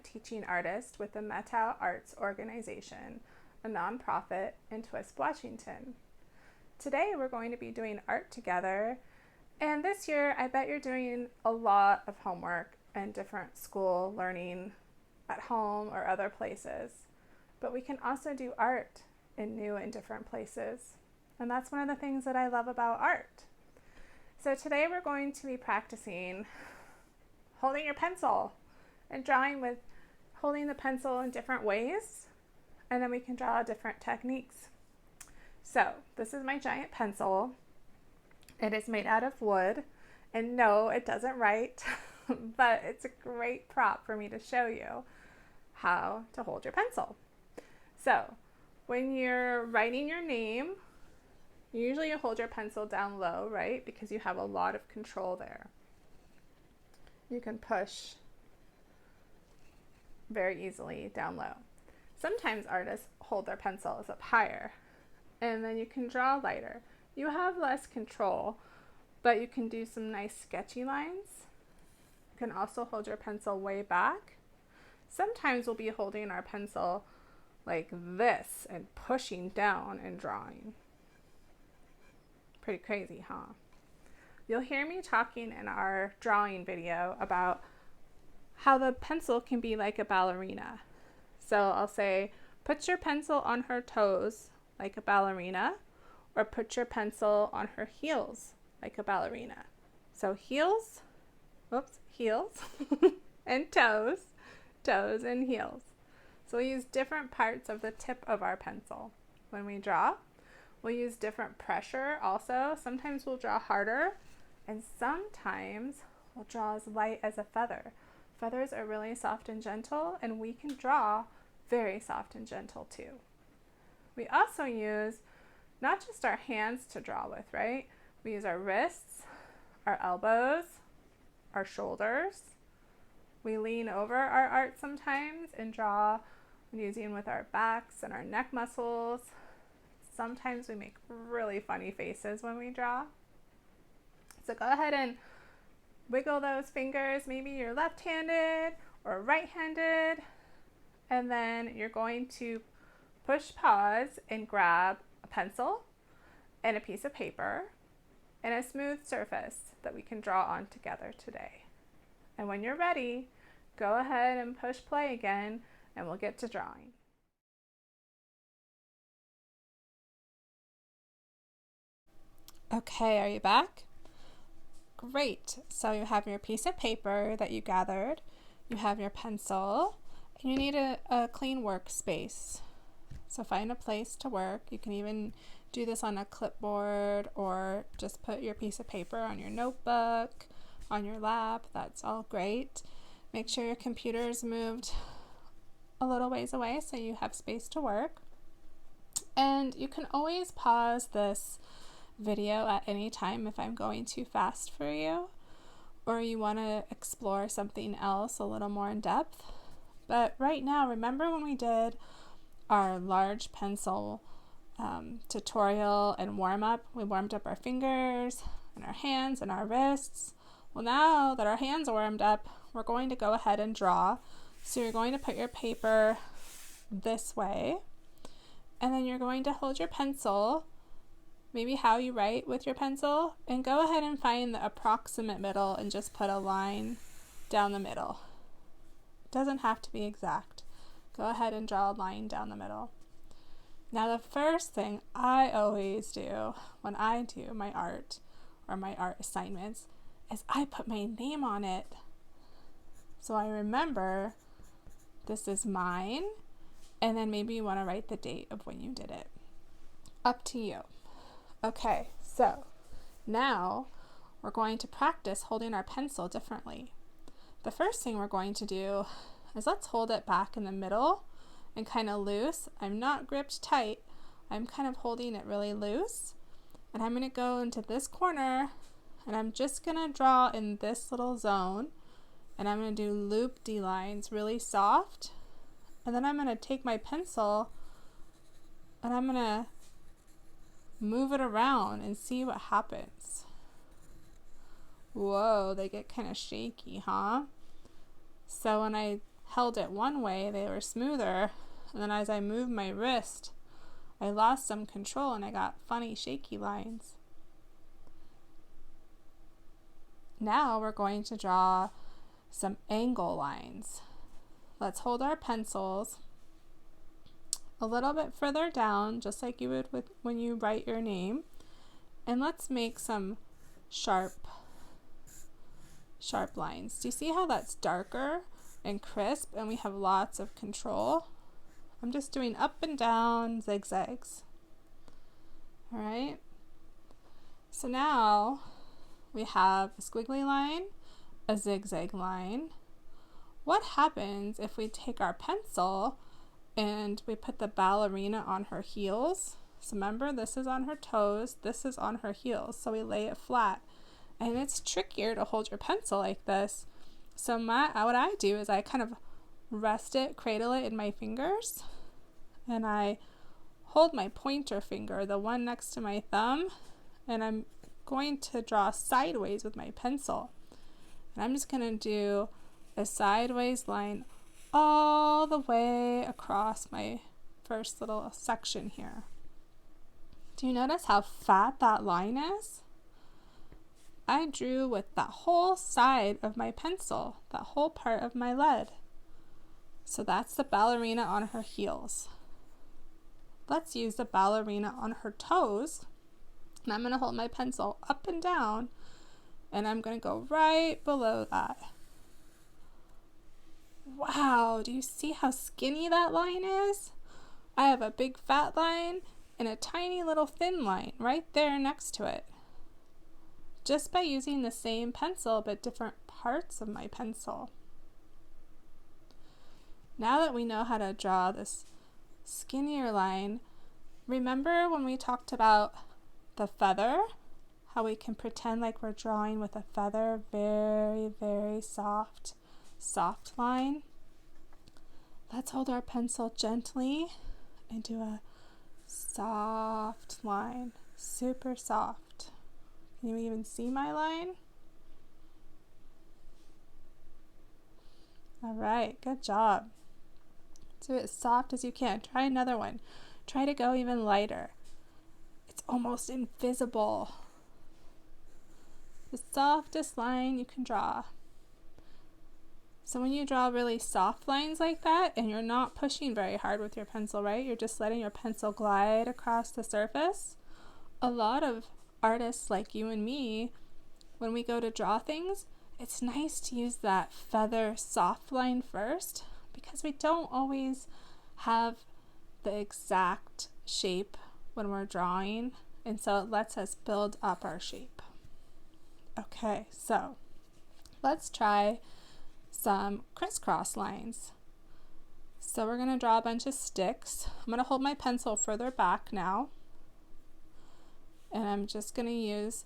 teaching artist with the Meta Arts Organization, a nonprofit in Twist, Washington. Today we're going to be doing art together, and this year I bet you're doing a lot of homework and different school learning at home or other places, but we can also do art in new and different places, and that's one of the things that I love about art. So today we're going to be practicing holding your pencil and drawing with holding the pencil in different ways, and then we can draw different techniques. So this is my giant pencil. It is made out of wood, and no, it doesn't write, but it's a great prop for me to show you how to hold your pencil. So when you're writing your name, usually you hold your pencil down low, right? Because you have a lot of control there. You can push very easily down low. Sometimes artists hold their pencils up higher, and then you can draw lighter. You have less control, but you can do some nice sketchy lines. You can also hold your pencil way back. Sometimes we'll be holding our pencil like this and pushing down and drawing. Pretty crazy, huh? You'll hear me talking in our drawing video about how the pencil can be like a ballerina. So I'll say, put your pencil on her toes like a ballerina, or put your pencil on her heels like a ballerina. So heels, and toes and heels. So we'll use different parts of the tip of our pencil when we draw. We'll use different pressure also. Sometimes we'll draw harder, and sometimes we'll draw as light as a feather. Feathers are really soft and gentle, and we can draw very soft and gentle too. We also use not just our hands to draw with, right? We use our wrists, our elbows, our shoulders. We lean over our art sometimes and draw using with our backs and our neck muscles. Sometimes we make really funny faces when we draw. So go ahead and wiggle those fingers. Maybe you're left-handed or right-handed, and then you're going to push pause and grab a pencil and a piece of paper and a smooth surface that we can draw on together today. And when you're ready, go ahead and push play again, and we'll get to drawing. Okay, are you back? Great. So you have your piece of paper that you gathered, you have your pencil, and you need a clean workspace. So find a place to work. You can even do this on a clipboard, or just put your piece of paper on your notebook, on your lap. That's all great. Make sure your computer is moved a little ways away so you have space to work. And you can always pause this video at any time if I'm going too fast for you, or you want to explore something else a little more in depth. But right now, remember when we did our large pencil tutorial and warm up? We warmed up our fingers and our hands and our wrists. Well, now that our hands are warmed up, we're going to go ahead and draw. So you're going to put your paper this way, and then you're going to hold your pencil, maybe how you write with your pencil, and go ahead and find the approximate middle and just put a line down the middle. It doesn't have to be exact. Go ahead and draw a line down the middle. Now the first thing I always do when I do my art or my art assignments is I put my name on it. So I remember this is mine, and then maybe you want to write the date of when you did it. Up to you. Okay, so now we're going to practice holding our pencil differently. The first thing we're going to do is let's hold it back in the middle and kind of loose. I'm not gripped tight. I'm kind of holding it really loose. And I'm going to go into this corner, and I'm just going to draw in this little zone. And I'm going to do loop-de lines really soft. And then I'm going to take my pencil and I'm going to move it around and see what happens. Whoa, they get kind of shaky, huh? So when I held it one way, they were smoother. And then as I moved my wrist, I lost some control and I got funny shaky lines. Now we're going to draw some angle lines. Let's hold our pencils a little bit further down, just like you would when you write your name. And let's make some sharp lines. Do you see how that's darker and crisp and we have lots of control? I'm just doing up and down zigzags. All right. So now we have a squiggly line, a zigzag line. What happens if we take our pencil and we put the ballerina on her heels? So remember, this is on her toes, this is on her heels. So we lay it flat. And it's trickier to hold your pencil like this. So what I do is I kind of rest it, cradle it in my fingers, and I hold my pointer finger, the one next to my thumb, and I'm going to draw sideways with my pencil. And I'm just going to do a sideways line all the way across my first little section here. Do you notice how fat that line is? I drew with that whole side of my pencil, that whole part of my lead. So that's the ballerina on her heels. Let's use the ballerina on her toes. And I'm going to hold my pencil up and down, and I'm going to go right below that. Wow, do you see how skinny that line is? I have a big fat line and a tiny little thin line right there next to it. Just by using the same pencil but different parts of my pencil. Now that we know how to draw this skinnier line, remember when we talked about the feather? How we can pretend like we're drawing with a feather, very, very soft line. Let's hold our pencil gently and do a soft line, super soft. Can you even see my line? All right, good job. Do it as soft as you can. Try another one. Try to go even lighter. It's almost invisible. The softest line you can draw. So when you draw really soft lines like that, and you're not pushing very hard with your pencil, right? You're just letting your pencil glide across the surface. A lot of artists like you and me, when we go to draw things, it's nice to use that feather soft line first, because we don't always have the exact shape when we're drawing, and so it lets us build up our shape. Okay, so let's try some crisscross lines. So we're going to draw a bunch of sticks. I'm going to hold my pencil further back now, and I'm just going to use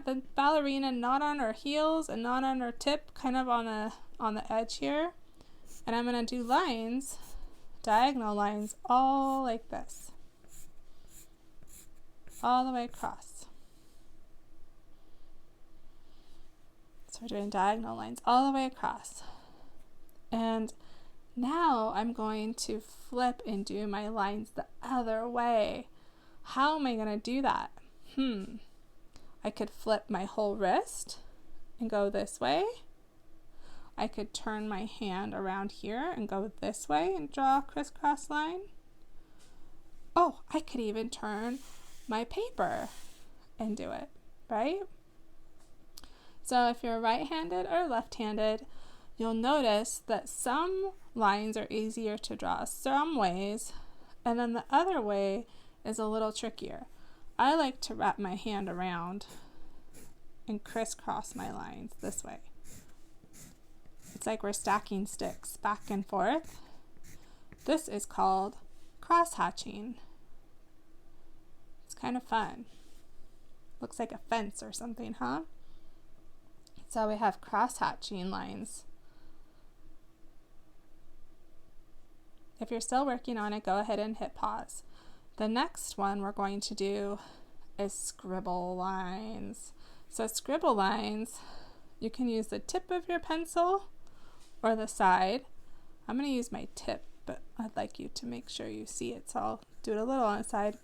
the ballerina not on her heels and not on her tip, kind of on the edge here. And I'm going to do lines, diagonal lines, all like this, all the way across. So we're doing diagonal lines all the way across. And now I'm going to flip and do my lines the other way. How am I going to do that? I could flip my whole wrist and go this way. I could turn my hand around here and go this way and draw a crisscross line. Oh, I could even turn my paper and do it, right? So if you're right-handed or left-handed, you'll notice that some lines are easier to draw some ways, and then the other way is a little trickier. I like to wrap my hand around and crisscross my lines this way. It's like we're stacking sticks back and forth. This is called cross-hatching. It's kind of fun. Looks like a fence or something, huh? So we have cross-hatching lines. If you're still working on it, go ahead and hit pause. The next one we're going to do is scribble lines. So scribble lines, you can use the tip of your pencil or the side, I'm going to use my tip, but I'd like you to make sure you see it, so I'll do it a little on the side.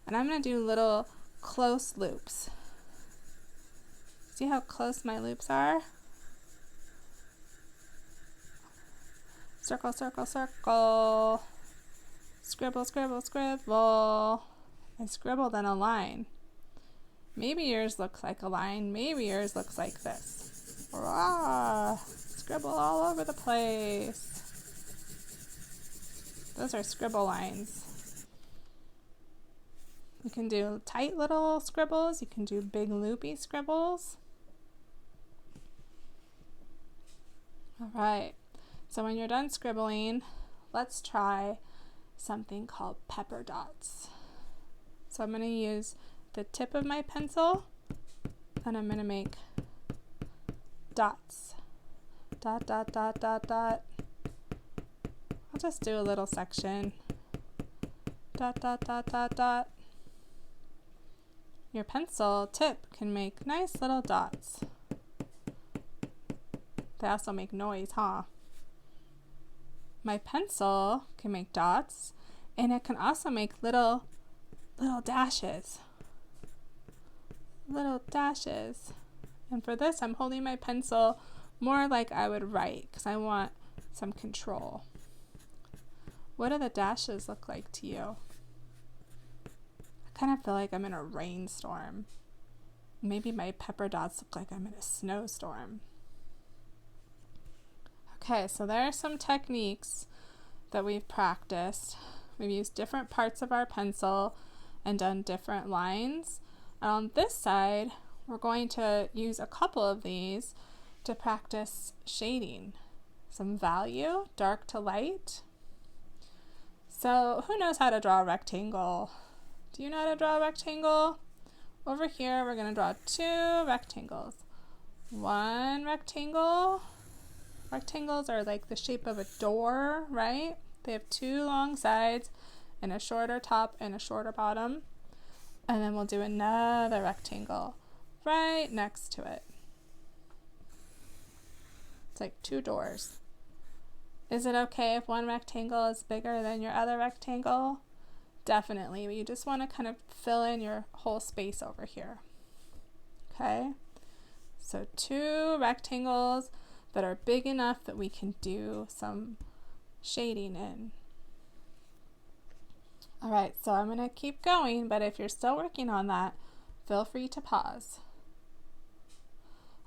And I'm going to do little close loops. See how close my loops are? Circle, circle, circle. Scribble, scribble, scribble. I scribbled in a line. Maybe yours looks like a line. Maybe yours looks like this. Rah! Scribble all over the place. Those are scribble lines. You can do tight little scribbles. You can do big loopy scribbles. All right. So when you're done scribbling, let's try something called pepper dots. So I'm going to use the tip of my pencil and I'm going to make dots. Dot, dot, dot, dot, dot. I'll just do a little section. Dot, dot, dot, dot, dot. Your pencil tip can make nice little dots. They also make noise, huh? My pencil can make dots, and it can also make little dashes. Little dashes. And for this, I'm holding my pencil more like I would write because I want some control. What do the dashes look like to you? I kind of feel like I'm in a rainstorm. Maybe my pepper dots look like I'm in a snowstorm. Okay, so there are some techniques that we've practiced. We've used different parts of our pencil and done different lines. And on this side, we're going to use a couple of these to practice shading. Some value, dark to light. So who knows how to draw a rectangle? Do you know how to draw a rectangle? Over here, we're going to draw 2 rectangles. One rectangle. Rectangles are like the shape of a door, right? They have 2 long sides and a shorter top and a shorter bottom. And then we'll do another rectangle right next to it. It's like 2 doors. Is it okay if one rectangle is bigger than your other rectangle? Definitely, but you just want to kind of fill in your whole space over here. Okay, so 2 rectangles that are big enough that we can do some shading in. All right, so I'm going to keep going, but if you're still working on that, feel free to pause.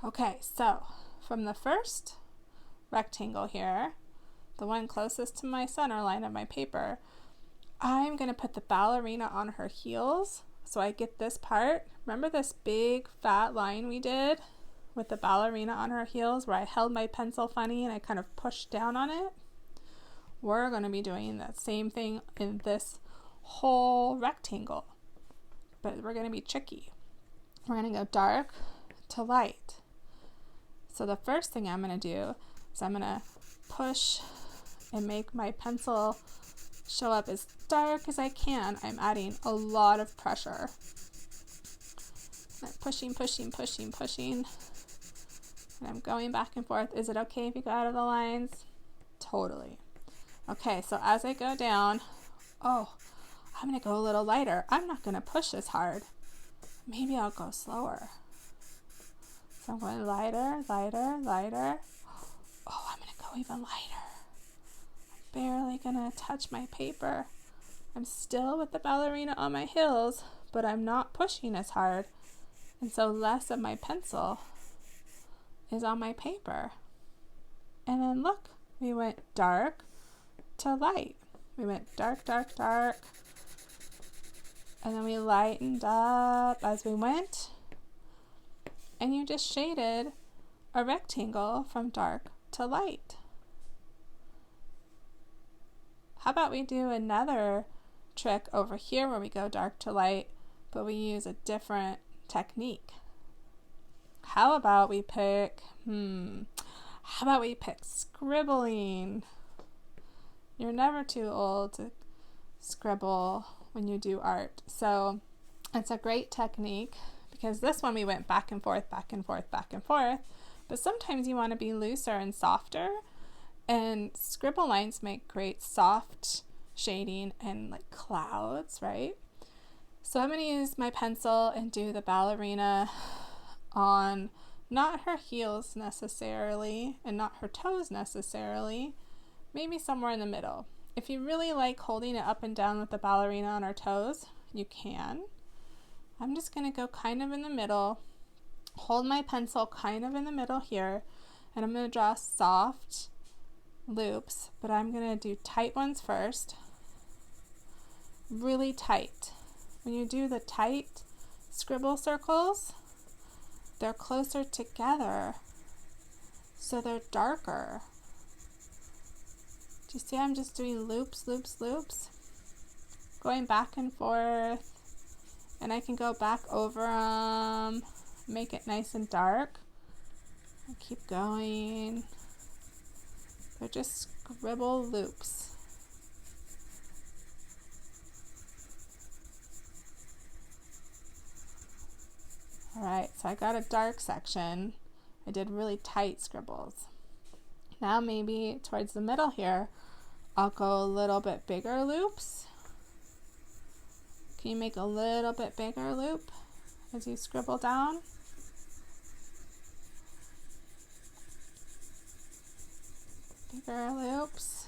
Okay, so from the first rectangle here, the one closest to my center line of my paper, I'm going to put the ballerina on her heels so I get this part. Remember this big fat line we did with the ballerina on her heels where I held my pencil funny and I kind of pushed down on it? We're going to be doing that same thing in this whole rectangle, but we're going to be tricky. We're going to go dark to light. So the first thing I'm going to do is I'm going to push and make my pencil show up as dark as I can. I'm adding a lot of pressure. I'm pushing, pushing, pushing, pushing. And I'm going back and forth. Is it okay if you go out of the lines? Totally. Okay, so as I go down, I'm going to go a little lighter. I'm not going to push as hard. Maybe I'll go slower. So I'm going lighter, lighter, lighter. Oh, I'm going to go even lighter. I'm barely going to touch my paper. I'm still with the ballerina on my heels, but I'm not pushing as hard. And so less of my pencil is on my paper. And then look, we went dark to light. We went dark, dark, dark. And then we lightened up as we went. And you just shaded a rectangle from dark to light. How about we do another trick over here where we go dark to light, but we use a different technique? How about we pick, scribbling? You're never too old to scribble when you do art. So it's a great technique because this one we went back and forth, back and forth, back and forth. But sometimes you want to be looser and softer. And scribble lines make great soft shading and like clouds, right? So I'm going to use my pencil and do the ballerina on not her heels necessarily and not her toes necessarily, maybe somewhere in the middle. If you really like holding it up and down with the ballerina on her toes, you can. I'm just going to go kind of in the middle, hold my pencil kind of in the middle here, and I'm going to draw soft loops, but I'm going to do tight ones first, really tight. When you do the tight scribble circles, they're closer together, so they're darker. Do you see I'm just doing loops, loops, loops, going back and forth, and I can go back over them, make it nice and dark, and keep going. They're just scribble loops. Alright, so I got a dark section. I did really tight scribbles. Now maybe towards the middle here, I'll go a little bit bigger loops. Can you make a little bit bigger loop as you scribble down? Bigger loops.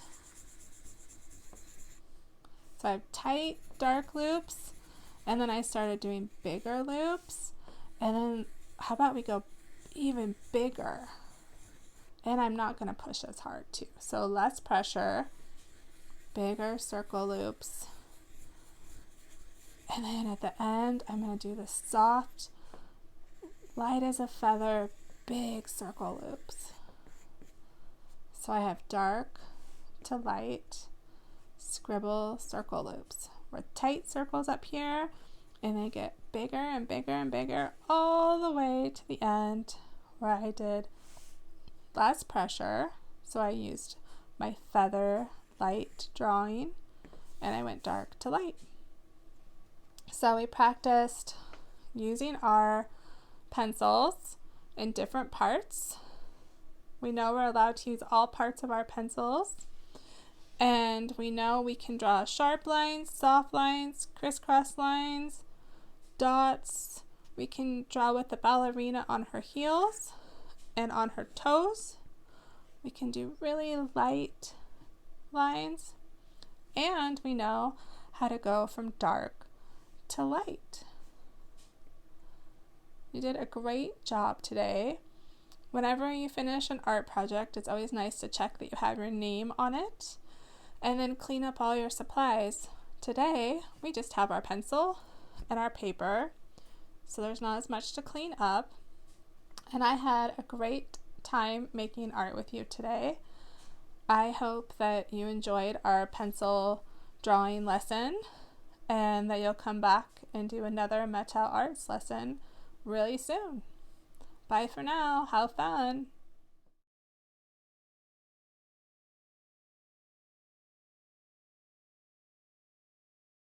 So I have tight, dark loops, and then I started doing bigger loops, and then how about we go even bigger? And I'm not going to push as hard too. So less pressure, bigger circle loops. And then at the end, I'm going to do the soft, light as a feather, big circle loops. So I have dark to light scribble circle loops with tight circles up here, and they get bigger and bigger and bigger all the way to the end where I did less pressure. So I used my feather light drawing and I went dark to light. So we practiced using our pencils in different parts. We know we're allowed to use all parts of our pencils, and we know we can draw sharp lines, soft lines, crisscross lines, dots. We can draw with the ballerina on her heels and on her toes. We can do really light lines, and we know how to go from dark to light. You did a great job today. Whenever you finish an art project, it's always nice to check that you have your name on it and then clean up all your supplies. Today, we just have our pencil and our paper, so there's not as much to clean up. And I had a great time making art with you today. I hope that you enjoyed our pencil drawing lesson and that you'll come back and do another Metal Arts lesson really soon. Bye for now. Have fun.